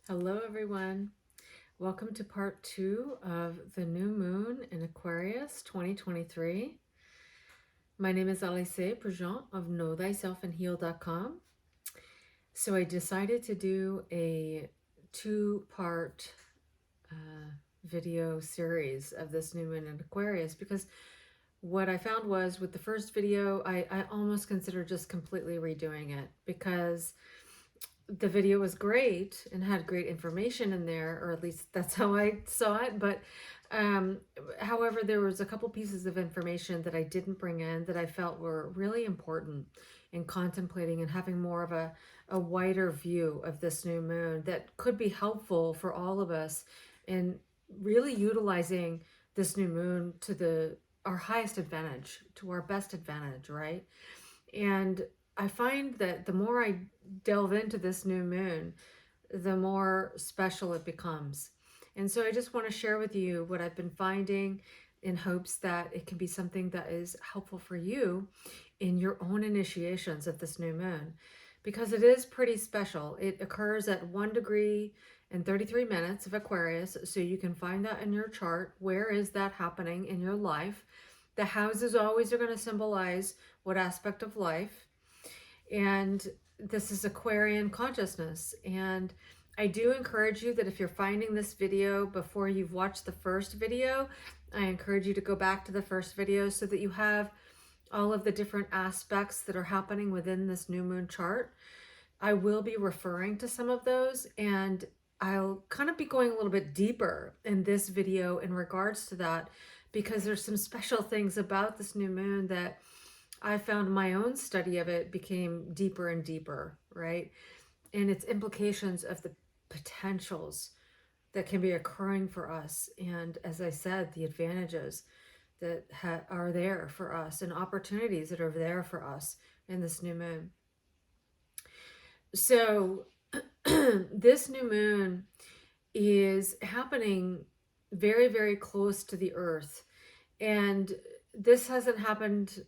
Hello, everyone. Welcome to part 2 of the new moon in Aquarius 2023. My name is Alise A Préjéan of knowthyselfandheal.com. So I decided to do a two-part video series of this new moon in Aquarius because what I found was with the first video, I almost considered just completely redoing it because the video was great and had great information in there, or at least that's how I saw it. But however, there was a couple pieces of information that I didn't bring in that I felt were really important in contemplating and having more of a wider view of this new moon that could be helpful for all of us in really utilizing this new moon to our highest advantage, to our best advantage, right? And I find that the more I delve into this new moon, the more special it becomes. And so I just want to share with you what I've been finding in hopes that it can be something that is helpful for you in your own initiations of this new moon, because it is pretty special. It occurs at 1 degree and 33 minutes of Aquarius, so you can find that in your chart. Where is that happening in your life? The houses always are going to symbolize what aspect of life. And this is Aquarian consciousness. And I do encourage you that if you're finding this video before you've watched the first video, I encourage you to go back to the first video so that you have all of the different aspects that are happening within this new moon chart. I will be referring to some of those, and I'll kind of be going a little bit deeper in this video in regards to that, because there's some special things about this new moon that I found my own study of it became deeper and deeper, right? And its implications of the potentials that can be occurring for us. And as I said, the advantages that are there for us and opportunities that are there for us in this new moon. So this new moon is happening very, very close to the earth. And this hasn't happened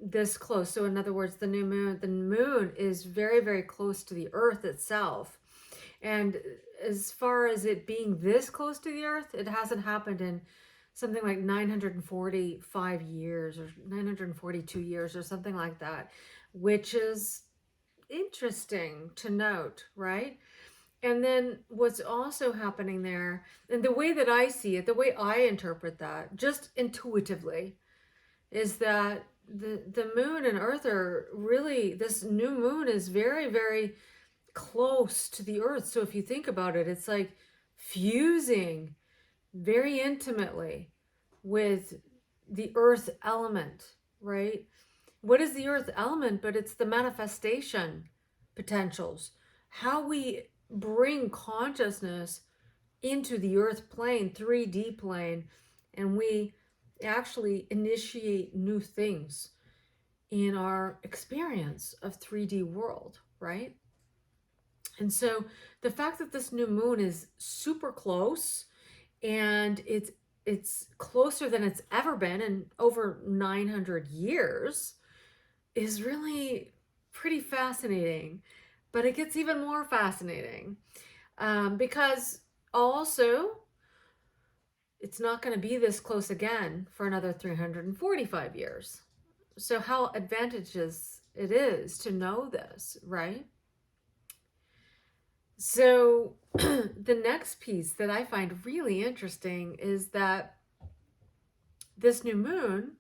this close. So in other words, the moon is very, very close to the earth itself. And as far as it being this close to the earth, it hasn't happened in something like 945 years or 942 years or something like that, which is interesting to note, right? And then what's also happening there, and the way that I see it, the way I interpret that, just intuitively, is that the moon and earth are really, this new moon is very, very close to the earth. So if you think about it, it's like fusing very intimately with the earth element, right? What is the earth element? But it's the manifestation potentials, how we bring consciousness into the earth plane, 3D plane, and we actually initiate new things in our experience of 3D world, right? And so the fact that this new moon is super close, and it's closer than it's ever been in over 900 years, is really pretty fascinating. But it gets even more fascinating because also it's not going to be this close again for another 345 years. So how advantageous it is to know this, right? So the next piece that I find really interesting is that this new moon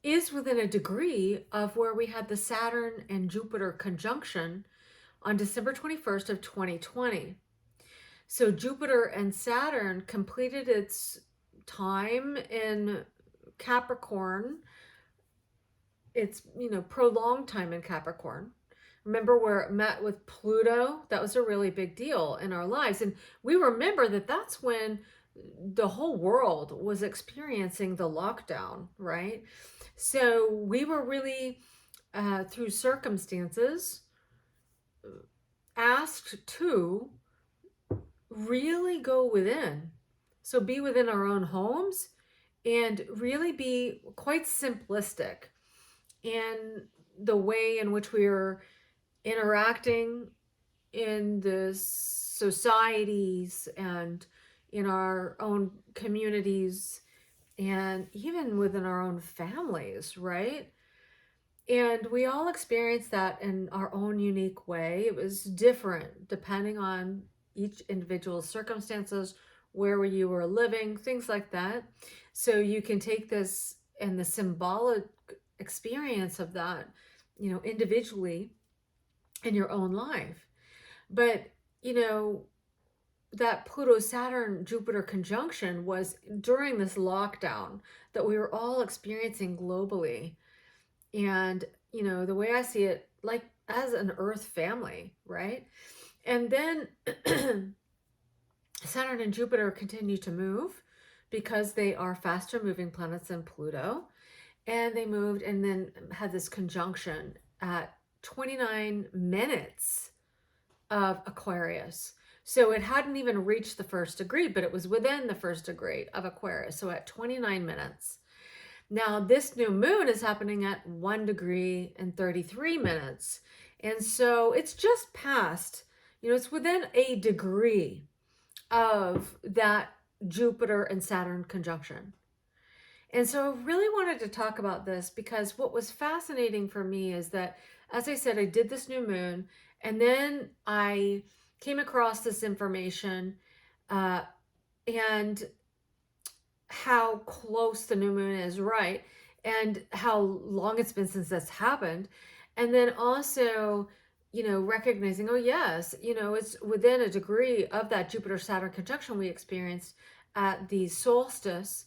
is within a degree of where we had the Saturn and Jupiter conjunction on December 21st of 2020. So Jupiter and Saturn completed its time in Capricorn. It's, prolonged time in Capricorn. Remember where it met with Pluto? That was a really big deal in our lives. And we remember that that's when the whole world was experiencing the lockdown, right? So we were really, through circumstances, asked to really go within. So be within our own homes and really be quite simplistic in the way in which we are interacting in this societies and in our own communities and even within our own families, right? And we all experienced that in our own unique way. It was different depending on each individual's circumstances, where you were living, things like that. So you can take this and the symbolic experience of that, individually in your own life. But, that Pluto Saturn Jupiter conjunction was during this lockdown that we were all experiencing globally. And, the way I see it, like as an Earth family, right? And then Saturn and Jupiter continue to move because they are faster moving planets than Pluto. And they moved and then had this conjunction at 29 minutes of Aquarius. So it hadn't even reached the first degree, but it was within the first degree of Aquarius. So at 29 minutes. Now, this new moon is happening at 1 degree and 33 minutes. And so it's just past, it's within a degree of that Jupiter and Saturn conjunction. And so I really wanted to talk about this because what was fascinating for me is that, as I said, I did this new moon and then I came across this information and how close the new moon is, right? And how long it's been since that's happened. And then also, recognizing, oh yes, it's within a degree of that Jupiter-Saturn conjunction we experienced at the solstice.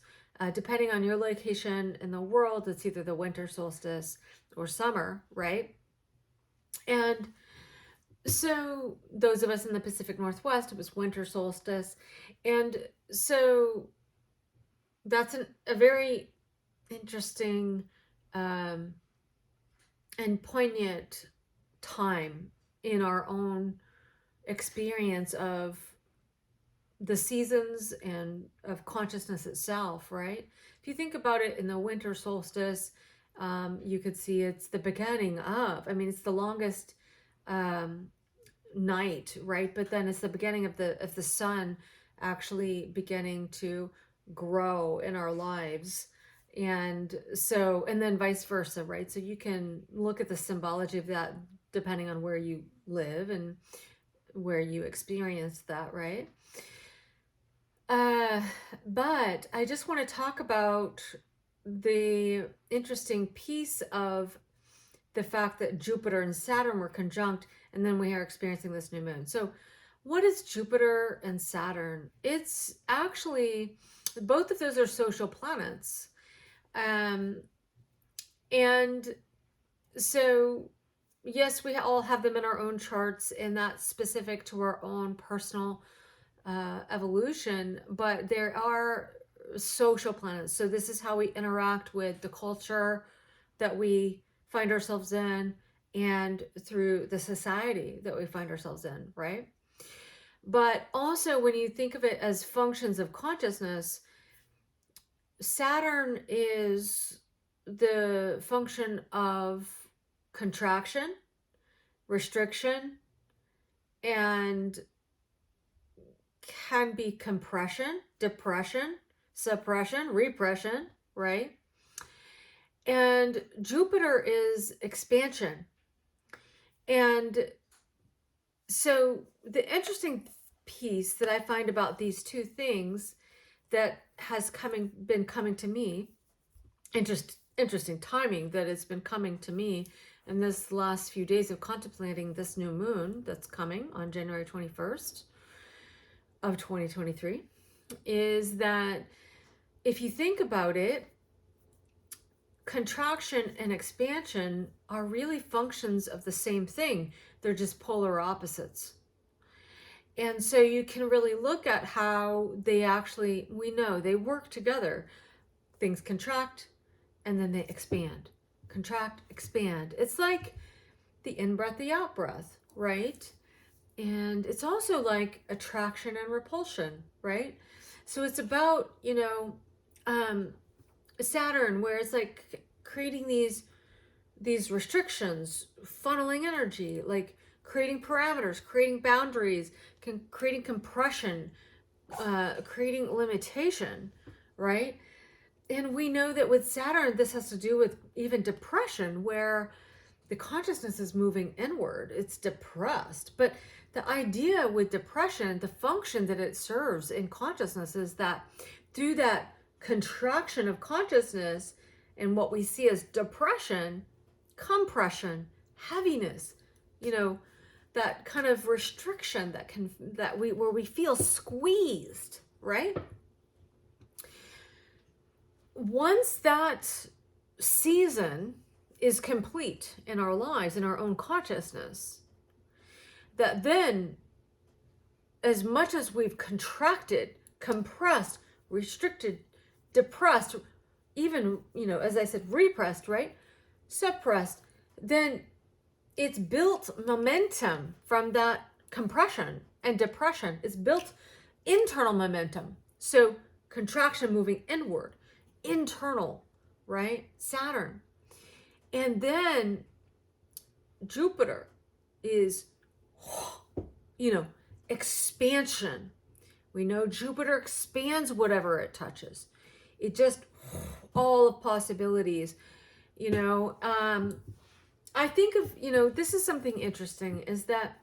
Depending on your location in the world, it's either the winter solstice or summer, right? And so those of us in the Pacific Northwest, it was winter solstice. And so that's a very interesting and poignant time in our own experience of the seasons and of consciousness itself, right? If you think about it, in the winter solstice, you could see it's the beginning of, it's the longest night, right? But then it's the beginning of the sun actually beginning to grow in our lives. And so, and then vice versa, right? So you can look at the symbology of that depending on where you live and where you experience that, right? But I just want to talk about the interesting piece of the fact that Jupiter and Saturn were conjunct, and then we are experiencing this new moon. So what is Jupiter and Saturn? It's actually, both of those are social planets. And so, yes, we all have them in our own charts, and that's specific to our own personal evolution, but there are social planets. So this is how we interact with the culture that we find ourselves in and through the society that we find ourselves in, right? But also when you think of it as functions of consciousness, Saturn is the function of contraction, restriction, and can be compression, depression, suppression, repression, right? And Jupiter is expansion. And so the interesting piece that I find about these two things that has been coming to me, interesting timing that it's been coming to me in this last few days of contemplating this new moon that's coming on January 21st of 2023, is that if you think about it, contraction and expansion are really functions of the same thing. They're just polar opposites. And so you can really look at how they actually, we know they work together. Things contract and then they expand. Contract, expand. It's like the in-breath, the out-breath, right? And it's also like attraction and repulsion, right? So it's about, Saturn, where it's like creating these restrictions, funneling energy, like creating parameters, creating boundaries, creating compression, creating limitation, right? And we know that with Saturn, this has to do with even depression, where the consciousness is moving inward. It's depressed. But the idea with depression, the function that it serves in consciousness is that through that contraction of consciousness and what we see as depression, compression, heaviness, that kind of restriction where we feel squeezed, right? Once that season is complete in our lives, in our own consciousness, that then, as much as we've contracted, compressed, restricted, depressed, even, as I said, repressed, right? Suppressed, then it's built momentum from that compression and depression. It's built internal momentum. So contraction moving inward, internal, right? Saturn. And then Jupiter is, expansion. We know Jupiter expands whatever it touches. It just, all of possibilities, I think of, this is something interesting, is that,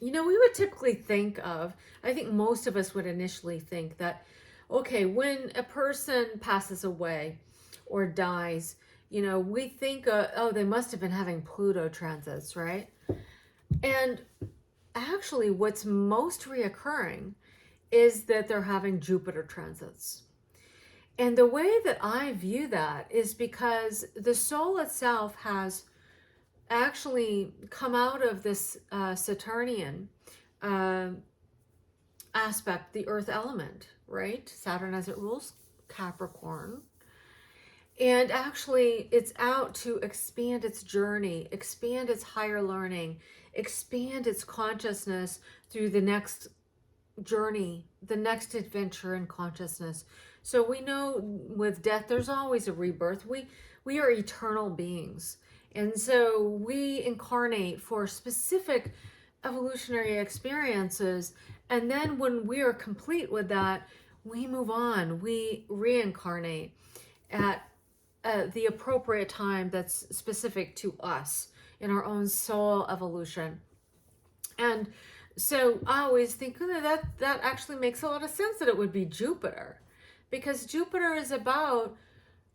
we would typically think of, I think most of us would initially think that, okay, when a person passes away or dies, we think, oh, they must have been having Pluto transits, right? And actually, what's most reoccurring is that they're having Jupiter transits. And the way that I view that is because the soul itself has actually come out of this Saturnian aspect, the earth element, right? Saturn as it rules Capricorn. And actually, it's out to expand its journey, expand its higher learning, expand its consciousness through the next journey, the next adventure in consciousness. So we know with death, there's always a rebirth. We are eternal beings. And so we incarnate for specific evolutionary experiences. And then when we are complete with that, we move on, we reincarnate at the appropriate time that's specific to us in our own soul evolution. And so I always think that actually makes a lot of sense that it would be Jupiter, because Jupiter is about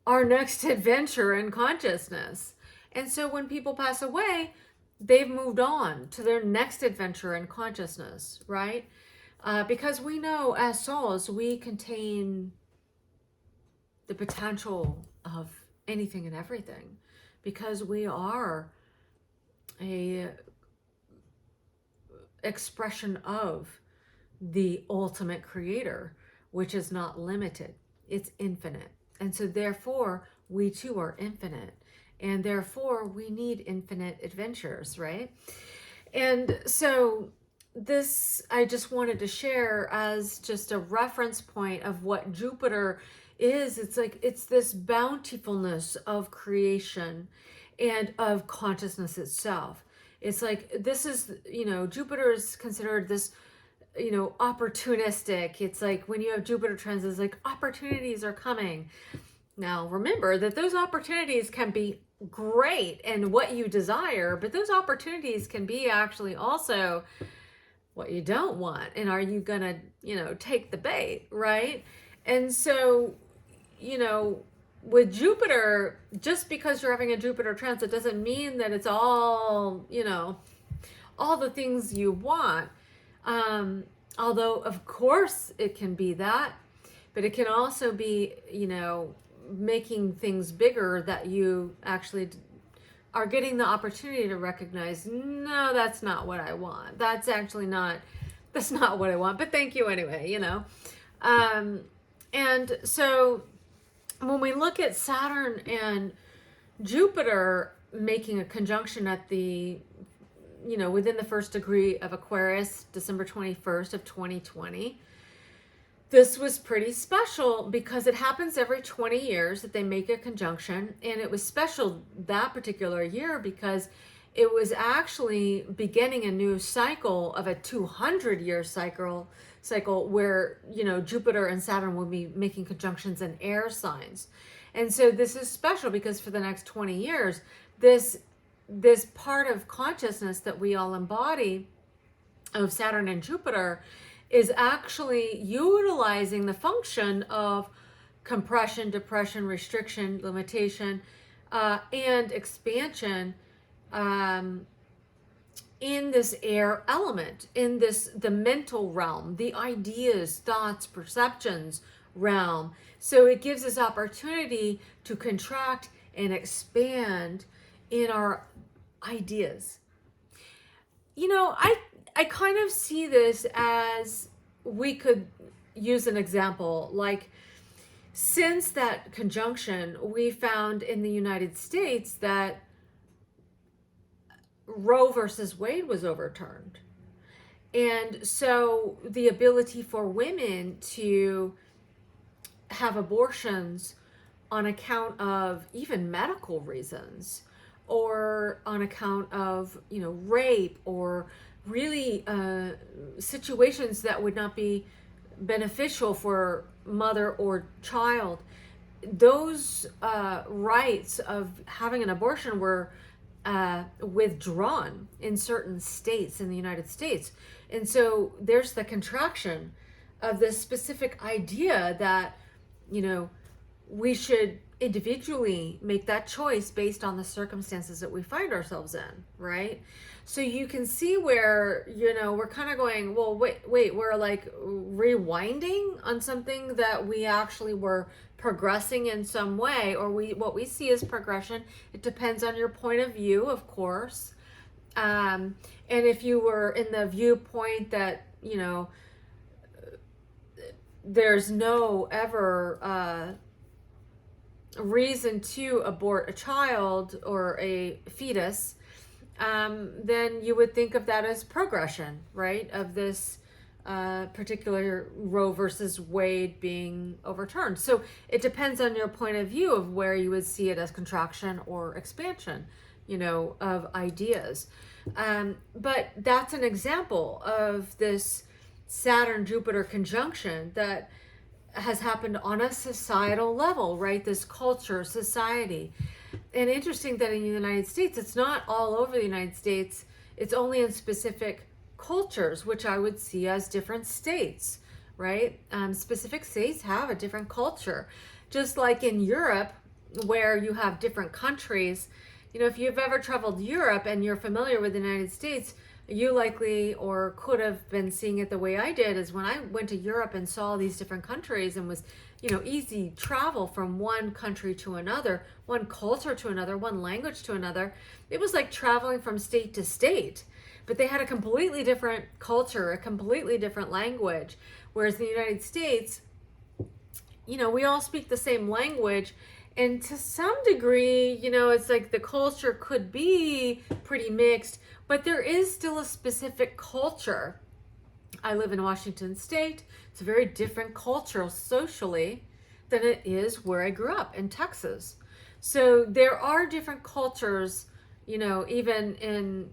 our next adventure in consciousness. And so when people pass away, they've moved on to their next adventure in consciousness, right? Because we know as souls, we contain the potential of anything and everything, because we are a expression of the ultimate creator, which is not limited, it's infinite. And so therefore we too are infinite, and therefore we need infinite adventures, right? And so this I just wanted to share as just a reference point of what Jupiter is. It's like, it's this bountifulness of creation and of consciousness itself. It's like, this is, Jupiter is considered this, opportunistic. It's like when you have Jupiter transits, like opportunities are coming. Now, remember that those opportunities can be great and what you desire, but those opportunities can be actually also what you don't want. And are you gonna, take the bait, right? And so, with Jupiter, just because you're having a Jupiter transit doesn't mean that it's all, all the things you want. Although, of course, it can be that, but it can also be, making things bigger that you actually are getting the opportunity to recognize, no, that's not what I want. That's not what I want, but thank you anyway, And so when we look at Saturn and Jupiter making a conjunction at the, within the first degree of Aquarius, December 21st of 2020, this was pretty special because it happens every 20 years that they make a conjunction. And it was special that particular year because it was actually beginning a new cycle of a 200-year cycle where, you know, Jupiter and Saturn will be making conjunctions in air signs. And so this is special because for the next 20 years, this part of consciousness that we all embody of Saturn and Jupiter is actually utilizing the function of compression, depression, restriction, limitation, and expansion in this air element, in the mental realm, the ideas, thoughts, perceptions realm. So it gives us opportunity to contract and expand in our ideas. You know, I kind of see this as, we could use an example, like since that conjunction, we found in the United States that Roe versus Wade was overturned. And so the ability for women to have abortions on account of even medical reasons, or on account of, you know, rape, or really situations that would not be beneficial for mother or child, those rights of having an abortion were withdrawn in certain states in the United States. And so there's the contraction of this specific idea that, you know, we should individually make that choice based on the circumstances that we find ourselves in, right? So you can see where, you know, we're kind of going, well, wait, we're like rewinding on something that we actually were progressing in some way, or what we see as progression. It depends on your point of view, of course. And if you were in the viewpoint that, you know, there's no ever reason to abort a child or a fetus, then you would think of that as progression, right? Of this particular Roe versus Wade being overturned. So it depends on your point of view of where you would see it as contraction or expansion, you know, of ideas. But that's an example of this Saturn-Jupiter conjunction that has happened on a societal level, right? This culture, society. And interesting that in the United States, it's not all over the United States. It's only in specific cultures, which I would see as different states, right? Specific states have a different culture. Just like in Europe, where you have different countries. You know, if you've ever traveled Europe and you're familiar with the United States, you likely or could have been seeing it the way I did, is when I went to Europe and saw these different countries and was, you know, easy travel from one country to another, one culture to another, one language to another. It was like traveling from state to state, but they had a completely different culture, a completely different language. Whereas in the United States, you know, we all speak the same language. And to some degree, you know, it's like the culture could be pretty mixed, but there is still a specific culture. I live in Washington State. It's a very different culture socially than it is where I grew up in Texas. So there are different cultures, you know, even in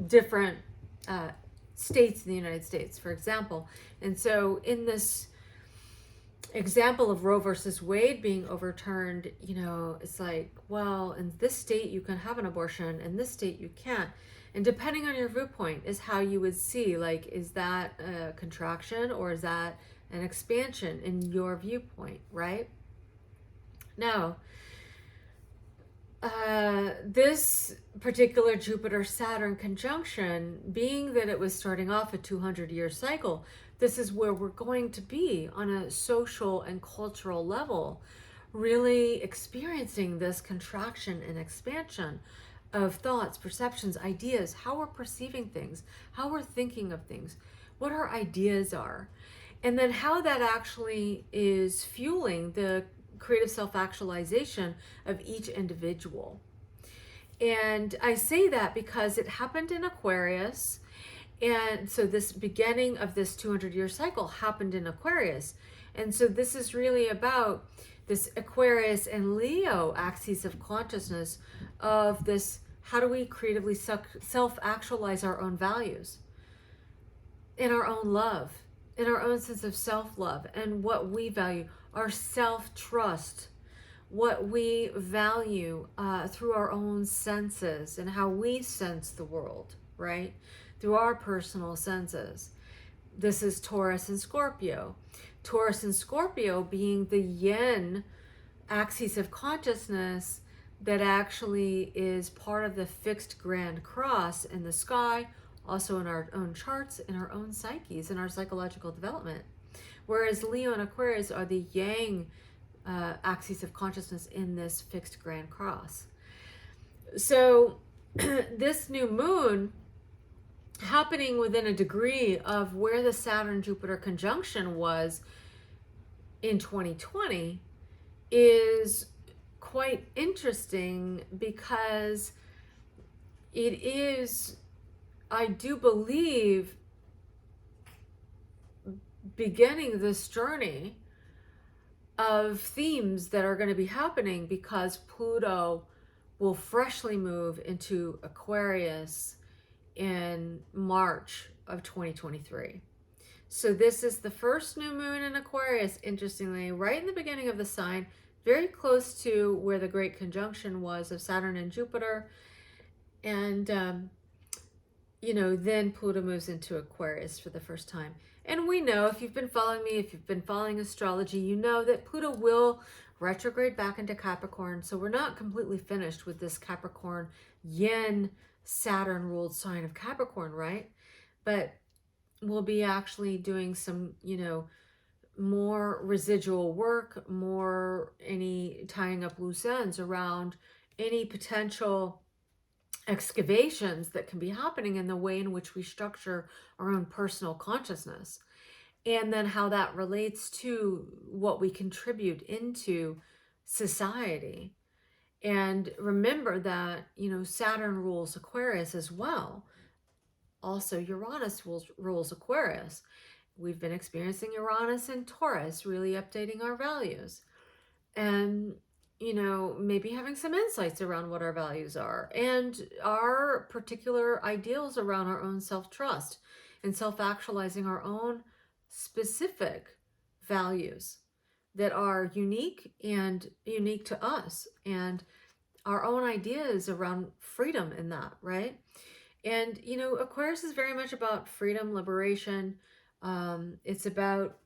different states in the United States, for example. And so in this example of Roe versus Wade being overturned, you know, it's like, well, in this state you can have an abortion, in this state you can't. And depending on your viewpoint is how you would see, like, is that a contraction or is that an expansion in your viewpoint, right? Now, this particular Jupiter-Saturn conjunction, being that it was starting off a 200-year cycle, this is where we're going to be on a social and cultural level, really experiencing this contraction and expansion of thoughts, perceptions, ideas, how we're perceiving things, how we're thinking of things, what our ideas are, and then how that actually is fueling the creative self-actualization of each individual. And I say that because it happened in Aquarius. And so this beginning of this 200-year cycle happened in Aquarius. And so this is really about this Aquarius and Leo axis of consciousness, of this how do we creatively self-actualize our own values, in our own love, in our own sense of self-love and what we value, our self-trust, what we value through our own senses and how we sense the world, right? Through our personal senses. This is Taurus and Scorpio. Taurus and Scorpio being the yin axis of consciousness that actually is part of the fixed grand cross in the sky, also in our own charts, in our own psyches, in our psychological development. Whereas Leo and Aquarius are the yang axis of consciousness in this fixed grand cross. So this new moon happening within a degree of where the Saturn-Jupiter conjunction was in 2020 is quite interesting, because it is, I do believe, beginning this journey of themes that are going to be happening, because Pluto will freshly move into Aquarius in March of 2023. So this is the first new moon in Aquarius, interestingly, right in the beginning of the sign, very close to where the great conjunction was of Saturn and Jupiter. And, then Pluto moves into Aquarius for the first time. And we know, if you've been following me, if you've been following astrology, you know that Pluto will retrograde back into Capricorn. So we're not completely finished with this Capricorn yin Saturn ruled sign of Capricorn, right? But we'll be actually doing some, more residual work, more any tying up loose ends around any potential excavations that can be happening in the way in which we structure our own personal consciousness, and then how that relates to what we contribute into society. And remember that, Saturn rules Aquarius as well. Also, Uranus rules Aquarius. We've been experiencing Uranus and Taurus, really updating our values. And, maybe having some insights around what our values are and our particular ideals around our own self-trust and self-actualizing our own specific values that are unique to us, and our own ideas around freedom in that, right? And, Aquarius is very much about freedom, liberation. It's about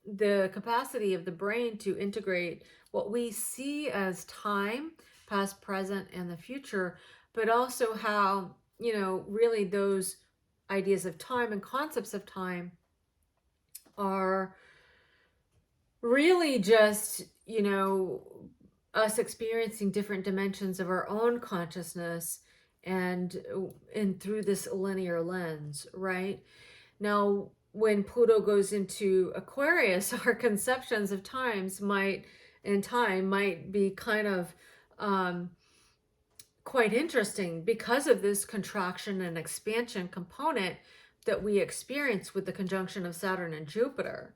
the capacity of the brain to integrate what we see as time, past, present, and the future, but also how, really those ideas of time and concepts of time are really just, us experiencing different dimensions of our own consciousness and through this linear lens, right? Now, when Pluto goes into Aquarius, our conceptions of time might be kind of quite interesting because of this contraction and expansion component that we experience with the conjunction of Saturn and Jupiter.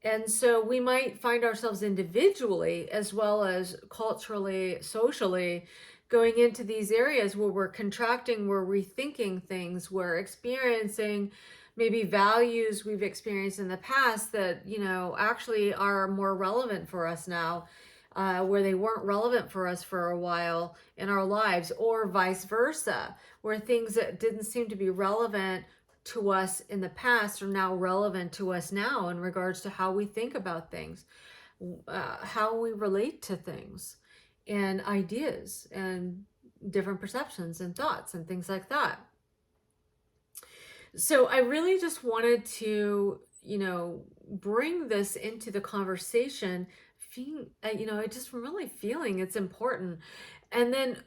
And so we might find ourselves individually as well as culturally, socially, going into these areas where we're contracting, we're rethinking things, we're experiencing maybe values we've experienced in the past that, actually are more relevant for us now, where they weren't relevant for us for a while in our lives, or vice versa, where things that didn't seem to be relevant to us in the past are now relevant to us now in regards to how we think about things, how we relate to things and ideas and different perceptions and thoughts and things like that. So I really just wanted to, bring this into the conversation, I just really feeling it's important. And then,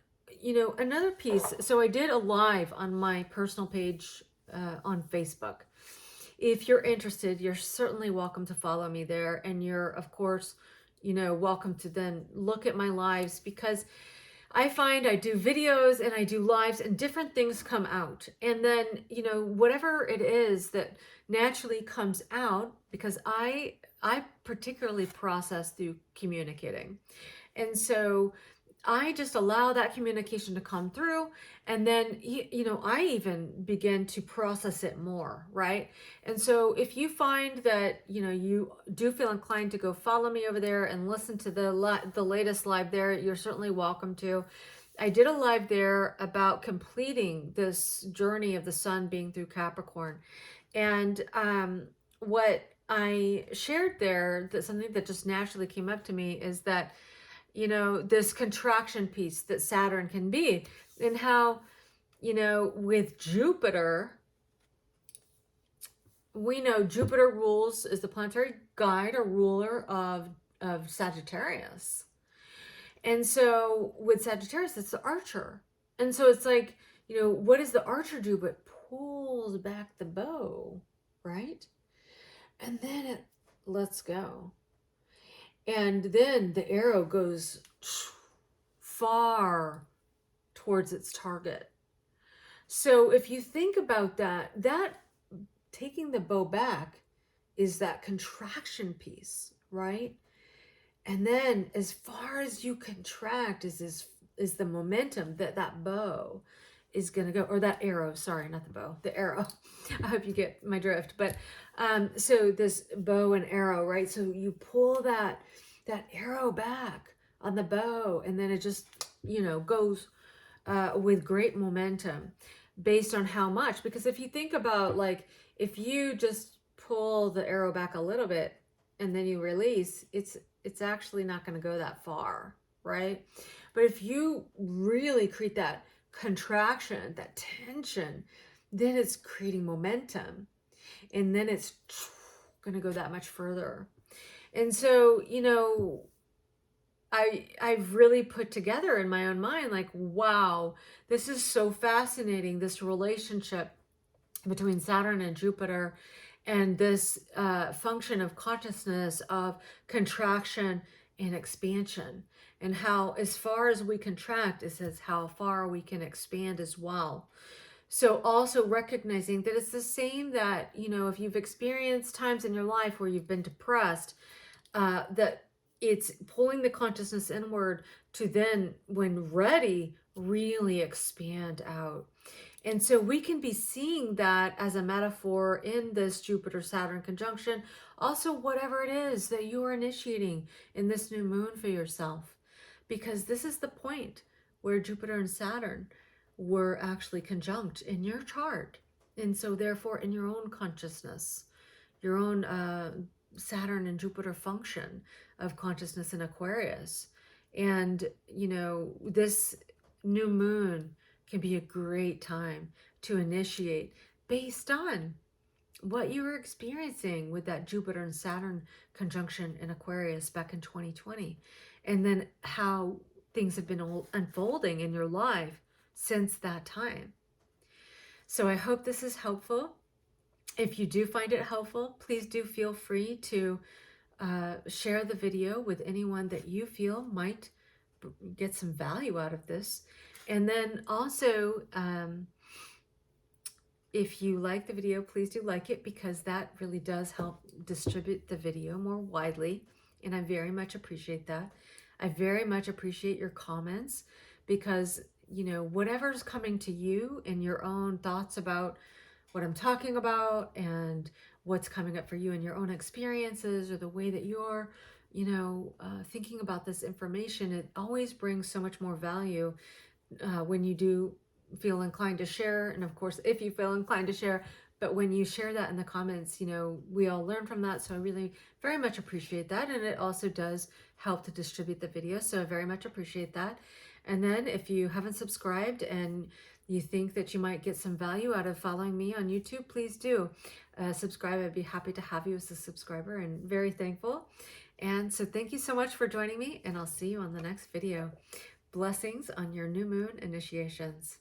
another piece. So I did a live on my personal page on Facebook. If you're interested, you're certainly welcome to follow me there. And you're, of course, welcome to then look at my lives, because I find I do videos and I do lives and different things come out. And then, whatever it is that naturally comes out, because I particularly process through communicating. And so I just allow that communication to come through, and then you know, I even begin to process it more, right? And so if you find that, you know, you do feel inclined to go follow me over there and listen to the latest live there, you're certainly welcome to. I did a live there about completing this journey of the sun being through Capricorn. And what I shared there, that something that just naturally came up to me, is that, you know, this contraction piece that Saturn can be, and how, you know, with Jupiter, we know Jupiter rules, is the planetary guide or ruler of Sagittarius. And so with Sagittarius, it's the archer. And so it's like, you know, what does the archer do but pulls back the bow, right? And then it lets go. And then the arrow goes far towards its target. So if you think about that, that taking the bow back is that contraction piece, right? And then as far as you contract is the momentum that that bow is going to go, or that arrow, sorry, not the bow, the arrow. I hope you get my drift. But so this bow and arrow, right? So you pull that arrow back on the bow, and then it just, you know, goes with great momentum based on how much. Because if you think about, like, if you just pull the arrow back a little bit and then you release, it's actually not going to go that far, right? But if you really create that contraction, that tension, then it's creating momentum, and then it's going to go that much further. And so, you know, I've really put together in my own mind, like, wow, this is so fascinating, this relationship between Saturn and Jupiter, and this function of consciousness of contraction and expansion, and how as far as we contract, it says how far we can expand as well. So also recognizing that it's the same, that, you know, if you've experienced times in your life where you've been depressed, that it's pulling the consciousness inward to then, when ready, really expand out. And so we can be seeing that as a metaphor in this Jupiter-Saturn conjunction. Also, whatever it is that you are initiating in this new moon for yourself, because this is the point where Jupiter and Saturn were actually conjunct in your chart. And so therefore, in your own consciousness, your own Saturn and Jupiter function of consciousness in Aquarius. And, you know, this new moon can be a great time to initiate based on what you were experiencing with that Jupiter and Saturn conjunction in Aquarius back in 2020, and then how things have been unfolding in your life since that time. So I hope this is helpful. If you do find it helpful, please do feel free to share the video with anyone that you feel might get some value out of this. And then also, if you like the video, please do like it, because that really does help distribute the video more widely. And I very much appreciate that. I very much appreciate your comments, because, you know, whatever's coming to you in your own thoughts about what I'm talking about, and what's coming up for you in your own experiences, or the way that you're, you know, thinking about this information, it always brings so much more value when you do feel inclined to share. And of course, if you feel inclined to share, but when you share that in the comments, you know, we all learn from that. So I really very much appreciate that. And it also does help to distribute the video. So I very much appreciate that. And then if you haven't subscribed and you think that you might get some value out of following me on YouTube, please do subscribe. I'd be happy to have you as a subscriber, and very thankful. And so thank you so much for joining me, and I'll see you on the next video. Blessings on your new moon initiations.